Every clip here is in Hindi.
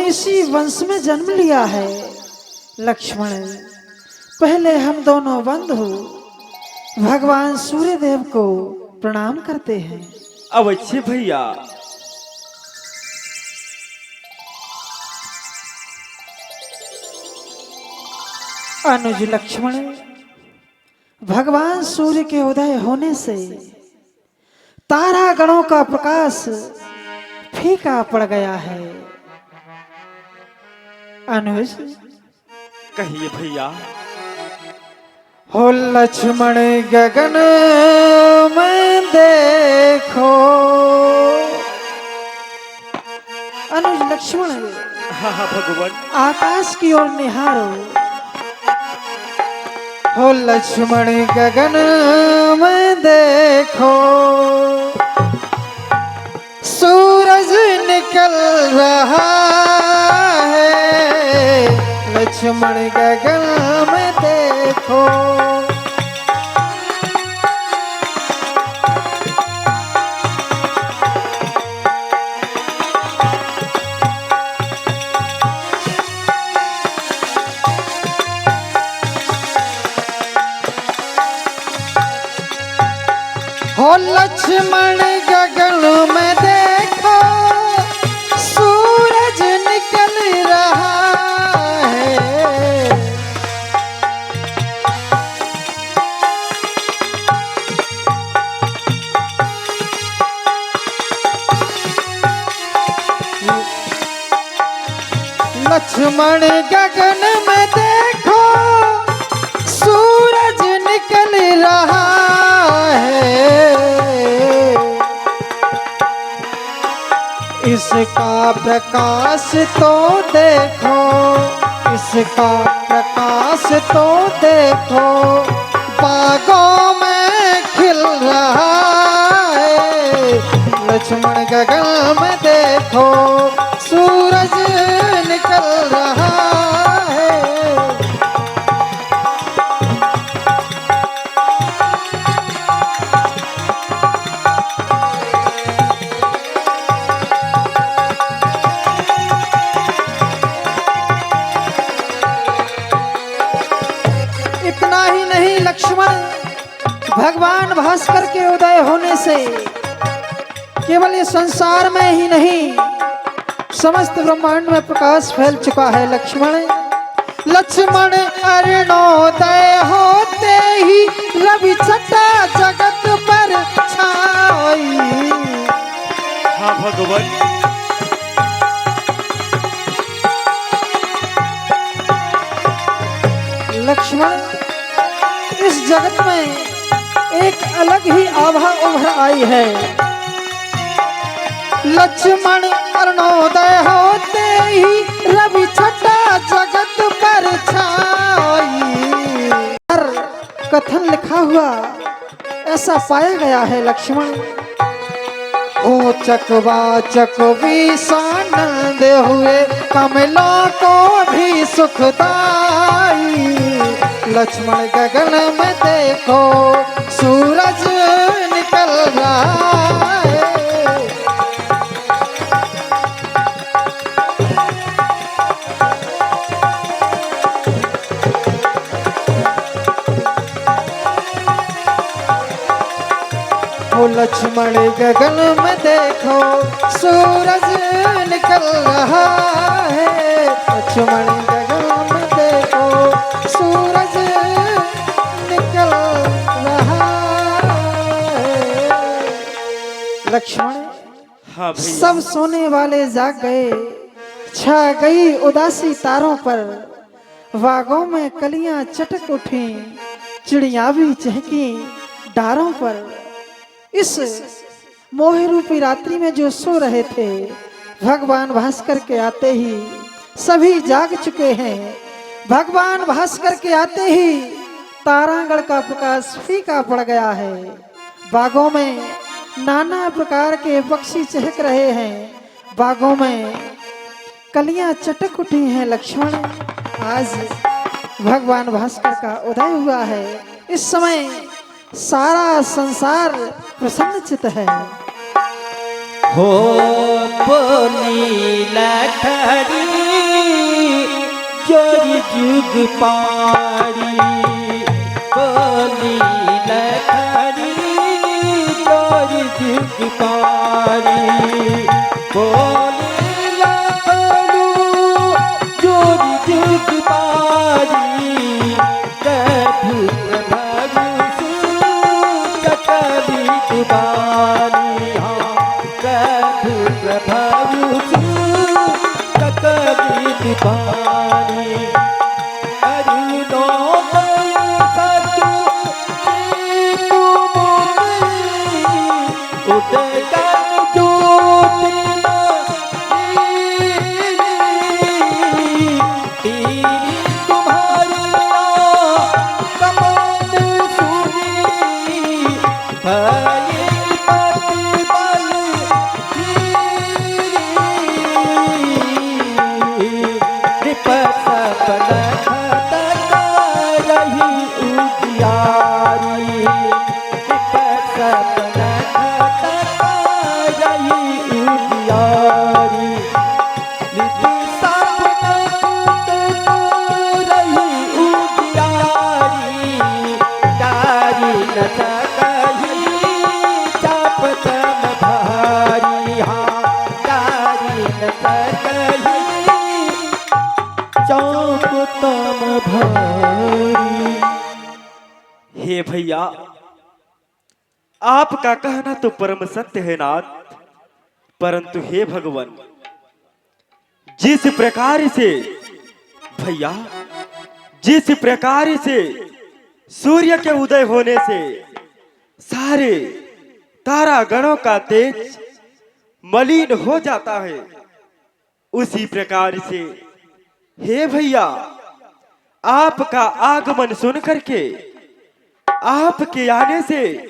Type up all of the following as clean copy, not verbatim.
इसी वंश में जन्म लिया है लक्ष्मण। पहले हम दोनों बंधु भगवान सूर्यदेव को प्रणाम करते हैं। अवश्य भैया। अनुज लक्ष्मण, भगवान सूर्य के उदय होने से तारा गणों का प्रकाश फीका पड़ गया है। अनुज कहिए भैया। हो लक्ष्मण गगन में देखो। अनुज लक्ष्मण, हाँ भगवान। आकाश की ओर निहारो। हो लक्ष्मण गगन में देखो, सूरज निकल रहा है। लक्ष्मण गगन में देखो। हो लक्ष्मण गगन में देखो, सूरज निकल रहा है। लक्ष्मण गगन में देखो, सूरज निकल रहा है। इसका प्रकाश तो देखो, इसका प्रकाश तो देखो, बागों में खिल रहा है। लक्ष्मण गगन में देखो, सूरज निकल रहा है। इतना ही नहीं लक्ष्मण, भगवान भास्कर के उदय होने से केवल ये संसार में ही नहीं, समस्त ब्रह्मांड में प्रकाश फैल चुका है लक्ष्मण। लक्ष्मण अरुणोदय होते ही रवि छटा जगत पर छाई। हाँ भगवान। लक्ष्मण, इस जगत में एक अलग ही आभा उभर आई है। लक्ष्मण अरुणोदय होते ही रवि छटा जगत पर छाई। हर कथन लिखा हुआ ऐसा पाया गया है लक्ष्मण। ओ चकवाचक भी सानंद हुए, कमलों को भी सुखदाई। लक्ष्मण गगन में देखो, सूरज निकल रहा है। ओ लक्ष्मण गगन में देखो, सूरज निकल रहा है। लक्ष्मण गगन में देखो, सूरज निकल रहा है। लक्ष्मण, हाँ भैया। सब सोने वाले जाग गए, छा गई उदासी तारों पर। बागों में कलियां चटक उठी, चिड़िया भी चहकी डारों पर। इस मोह रूपी रात्रि में जो सो रहे थे, भगवान भास्कर के आते ही सभी जाग चुके हैं। भगवान भास्कर के आते ही तारागण का प्रकाश फीका पड़ गया है। बागों में नाना प्रकार के पक्षी चहक रहे हैं, बागों में कलियां चटक उठी हैं। लक्ष्मण, आज भगवान भास्कर का उदय हुआ है। इस समय सारा संसार प्रसन्नचित है। हो बोली लठरी चोरी जुग पारी बोली लखनी चोरी जुग पारी बोली लखनू चोरी जुग पारी कभू प्रभु सकली दुबारी कभू प्रभु सकली दुबारी हे भैया, आपका कहना तो परम सत्य है नाथ, परंतु हे भगवान, जिस प्रकार से भैया, जिस प्रकार से सूर्य के उदय होने से सारे तारा गणों का तेज मलिन हो जाता है, उसी प्रकार से हे भैया, आपका आगमन सुन करके आपके आने से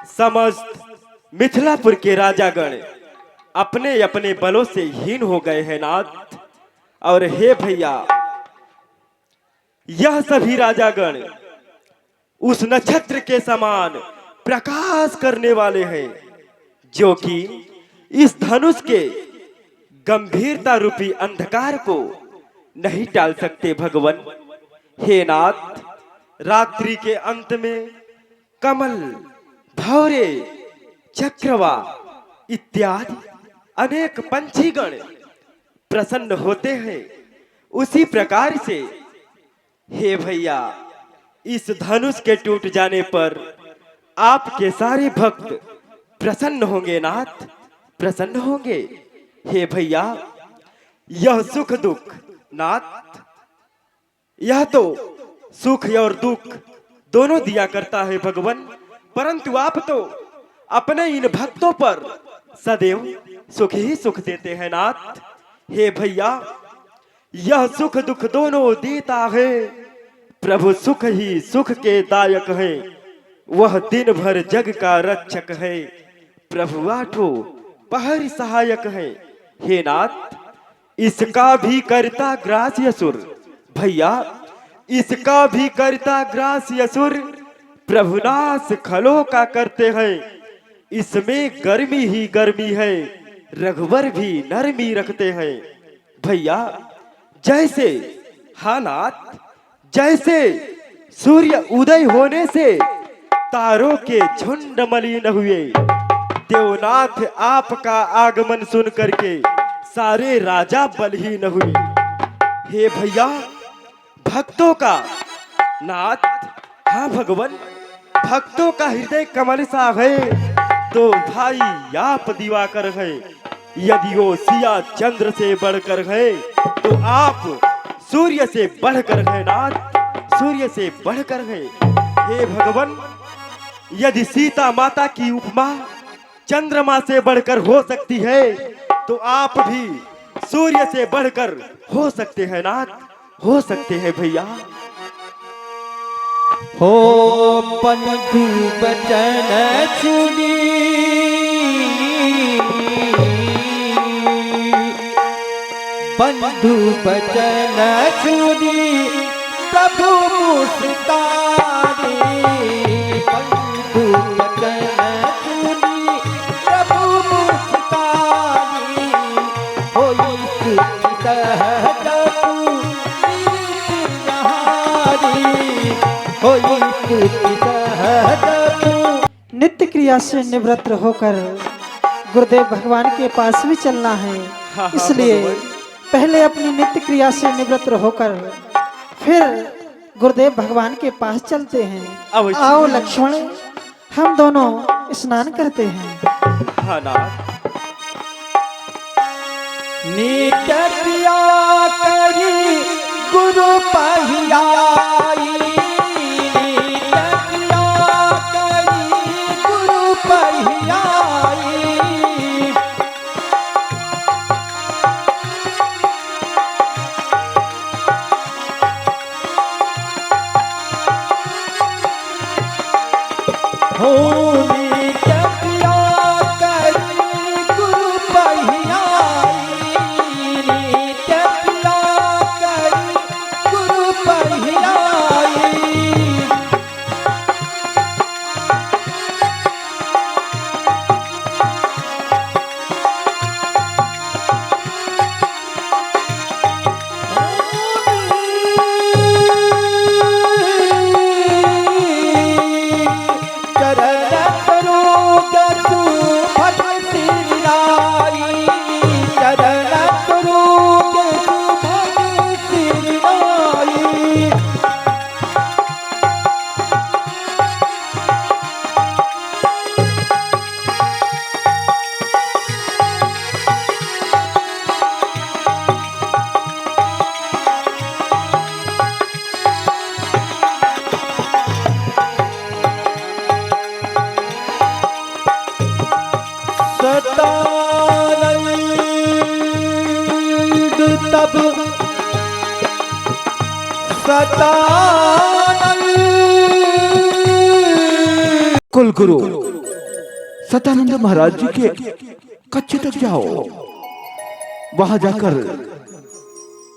समस्त मिथिलापुर के राजागण अपने अपने बलों से हीन हो गए हैं नाथ। और हे भैया, यह सभी राजागण उस नक्षत्र के समान प्रकाश करने वाले हैं, जो कि इस धनुष के गंभीरता रूपी अंधकार को नहीं टाल सकते भगवान। हे नाथ, रात्रि के अंत में कमल, भौरे, चक्रवा इत्यादि अनेक पंछीगण प्रसन्न होते हैं, उसी प्रकार से हे भैया, इस धनुष के टूट जाने पर आपके सारे भक्त प्रसन्न होंगे नाथ, प्रसन्न होंगे। हे भैया, यह सुख दुख नाथ, यह तो सुख और दुख दोनों दिया करता है भगवान, परंतु आप तो अपने इन भक्तों पर सदैव सुख ही सुख देते हैं नाथ। हे भैया, यह सुख दुख दोनों देता है प्रभु, सुख ही सुख के दायक है, वह दिन भर जग का रक्षक है, प्रभु आठों पहर सहायक है। हे नाथ, इसका भी करता ग्रास असुर भैया, इसका भी करता ग्रास असुर, प्रभुनाश खलों का करते हैं, इसमें गर्मी ही गर्मी है, रघुवर भी नरमी रखते हैं। भैया, जैसे हाँ नाथ, जैसे सूर्य उदय होने से तारों के झुंड मलिन हुए, देवनाथ आपका आगमन सुन करके सारे राजा बलहीन हुए। हे भैया, भक्तों का नाथ, हाँ भगवान, भक्तों का हृदय कमल सा है, तो भाई आप दिवाकर है, यदि वो सिया चंद्र से बढ़कर है, तो आप सूर्य से बढ़कर है नाथ, सूर्य से बढ़कर है। हे भगवान, यदि सीता माता की उपमा चंद्रमा से बढ़कर हो सकती है, तो आप भी सूर्य से बढ़कर हो सकते हैं नाथ, हो सकते हैं भैया। हो बंधु बचन सुनी, बंधु बचन सुनी प्रभु मुस्कारे, बंधु बचन सुनी प्रभु मुस्कारे, होई सुख सहज होई स्तुति सहज नित्य क्रिया से निवृत्त होकर गुरुदेव भगवान के पास भी चलना है। हाँ, इसलिए भगवान। पहले अपनी नित्य क्रिया से निवृत्त होकर फिर गुरुदेव भगवान के पास चलते हैं। अवश्य। आओ लक्ष्मण, हम दोनों स्नान करते हैं। हाँ नाथ। नित्य क्रिया करी गुरु पहियाई, नित्य क्रिया करी गुरु पहियाई। हो नित्य क्रिया करी गुरु पहियाई, नित्य क्रिया करी गुरु पहियाई। चरण करोगे तू भक्ति निराई, चरण करोगे तू भक्ति निराई। सतानंद तब सतानंद कुलगुरु सतानंद महाराज जी के कच्चे तक जाओ, वहां जाकर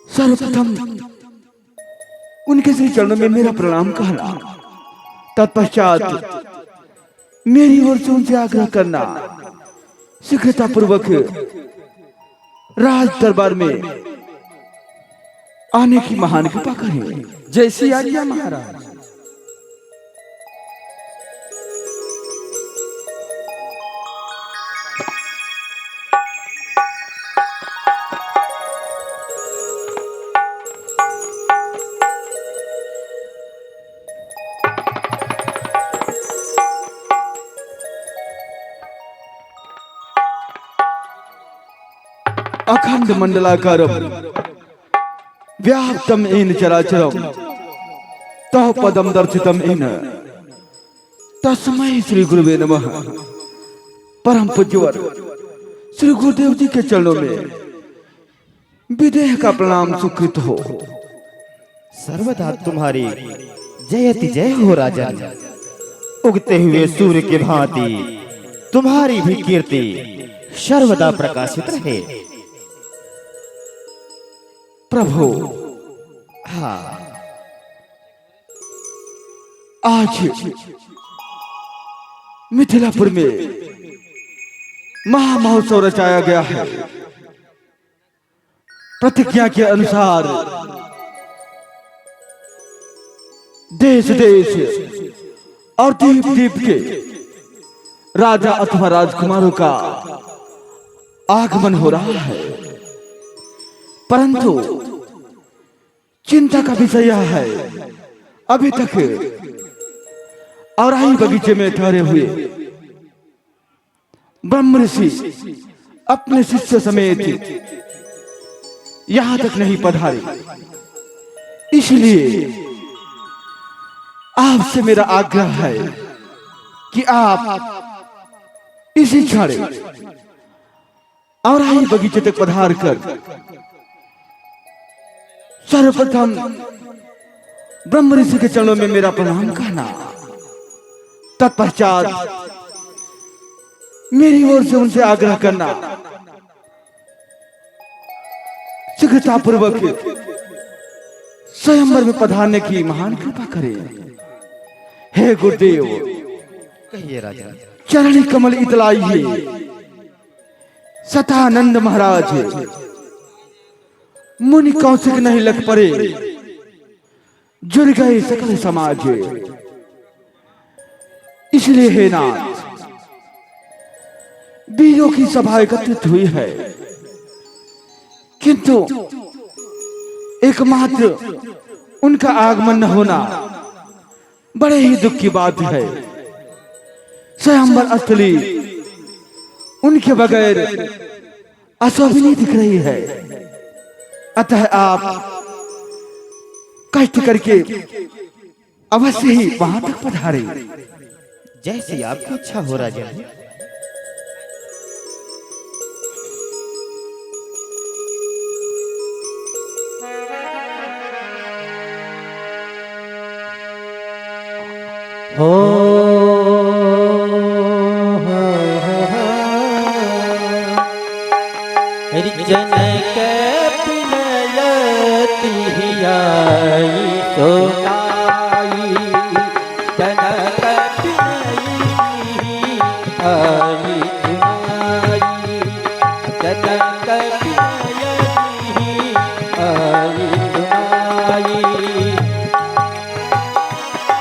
सर्वप्रथम उनके श्री चरणों में मेरा प्रणाम कहना, तत्पश्चात मेरी ओर से उनसे आग्रह करना शीघ्रता पूर्वक राज दरबार में आने की महान कृपा करें। जैसी आज्ञा महाराज। अखंड मंडलाकारम व्याप्तम येन चराचरम तः पदम दर्शितम येन तस्मै श्री गुरुवे नमः। परम पूज्यवर श्री गुरुदेव जी के चरणों में विदेह का प्रणाम सुकृत हो। सर्वदा तुम्हारी जयति जय हो राजन। उगते हुए सूर्य के भांति तुम्हारी भी कीर्ति सर्वदा प्रकाशित रहे। प्रभु हाँ, आज मिथिलापुर में महामहोत्सव रचाया गया है। प्रतिज्ञा के अनुसार देश देश और द्वीप द्वीप के राजा अथवा राजकुमारों का आगमन हो रहा है, परंतु चिंता का विषय यह है, अभी तक औराई बगीचे में ठहरे हुए ब्रह्म ऋषि अपने शिष्य समेत यहां तक नहीं पधारे। इसलिए आपसे मेरा आग्रह है कि आप इसी क्षण औराई बगीचे तक पधार कर सर्वप्रथम ब्रह्म ऋषि के चरणों में मेरा प्रणाम कहना, तत्पश्चात मेरी ओर से उनसे आग्रह करना शीघ्रता पूर्वक स्वयंवर में पधारने की महान कृपा करें। हे गुरुदेव, कहिए राजा। चरणी कमल इतलाइए। सतानंद महाराज मुनि कौशिक नहीं लग पड़े, जुड़ गए सकल समाज। इसलिए हे नाथ, वीरों की सभा एकत्रित हुई है, किंतु एकमात्र उनका आगमन न होना बड़े ही दुख की बात है। स्वयंवर स्थली उनके बगैर अशोभनीय दिख रही है। अतः आप कष्ट करके अवश्य ही वहां तक पधारे। जैसी आपकी इच्छा हो राजन। हो जनक पिनयति आई सोनाई, जनक पिनयति आई सुनाई, जनक पिनयति आई सुनाई। जनक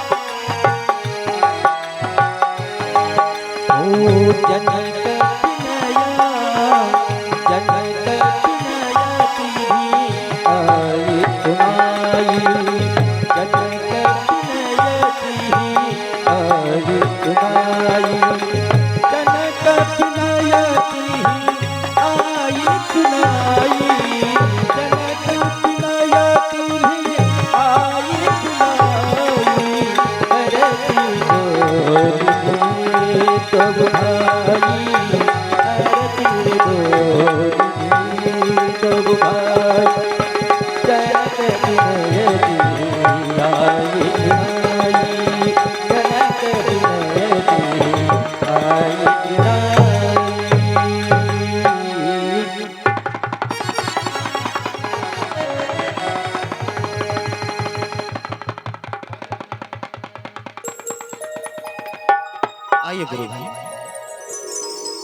आइए गुरु भाई।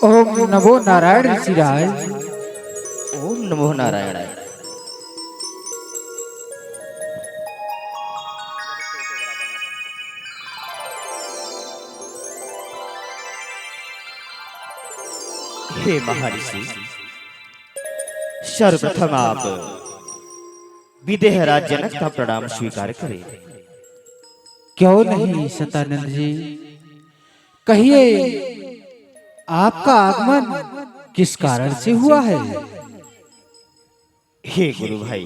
ओम नमो नारायण ऋषिराज। ओम नमो नारायण। हे महर्षि, सर्वप्रथम आप विदेहराज जनक का प्रणाम स्वीकार करें। क्यों नहीं सतानंद जी, कहिए आपका आगमन किस कारण से हुआ है? हे गुरु भाई,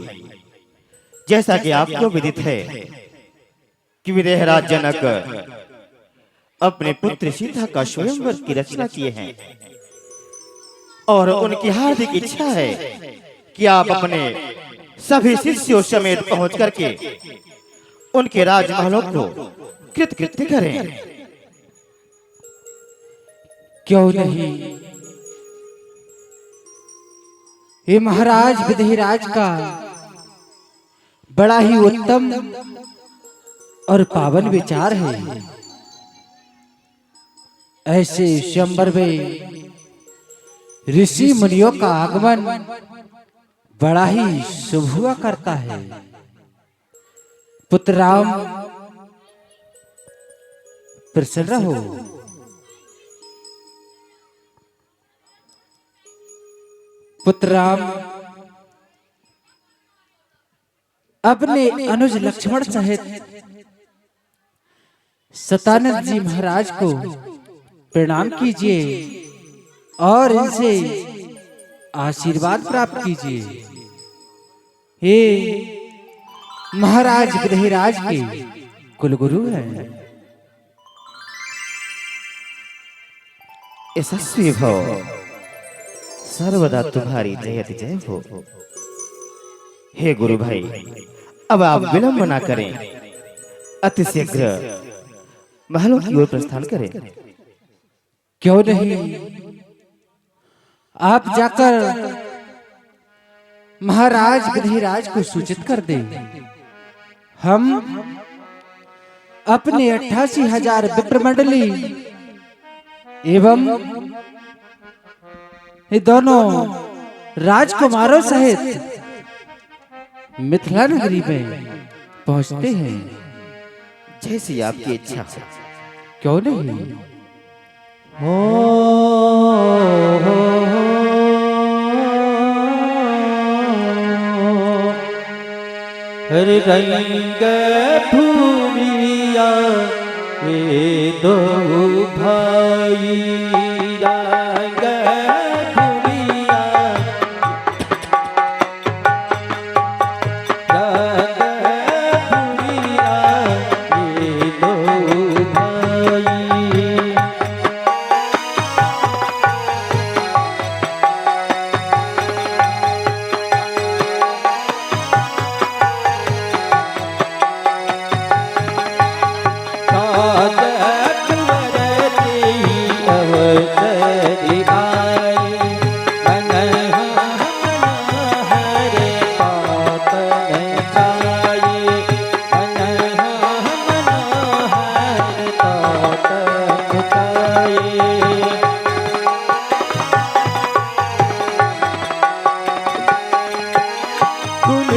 जैसा कि आपको विदित है कि विदेहराज जनक अपने पुत्र सीता का स्वयंवर की रचना किए हैं और उनकी हार्दिक इच्छा है कि आप अपने सभी शिष्यों समेत पहुंच करके उनके राजमहलों को कृतकृत्य करें। क्यों नहीं, ये महाराज विदेहराज का बड़ा ही उत्तम और पावन विचार है। ऐसे स्वयंवर में ऋषि मुनियों का आगमन बड़ा ही शुभ हुआ करता है। पुत्र राम प्रसन्न रहो। पुत्र राम अपने अनुज लक्ष्मण सहित सतानंद जी महाराज को प्रणाम कीजिए और इनसे आशीर्वाद प्राप्त कीजिए। हे महाराज विदेहराज के कुलगुरु हैं। यशस्वी भव, सर्वदा तुम्हारी जयति जय हो। हे गुरु भाई, अब आप विलंब ना करें, अति शीघ्र महलों की ओर प्रस्थान करें। क्यों नहीं, आप जाकर महाराज विदेहराज को सूचित कर दें। हम अपने 88,000 विप्रमंडली एवं ये दोनों राजकुमारों सहित मिथिला नगरी में पहुंचते हैं। जैसी आपकी इच्छा। क्यों नहीं? हर रंग भूमिया ये दो भाई रंग भूमिया ये दो भाई गुण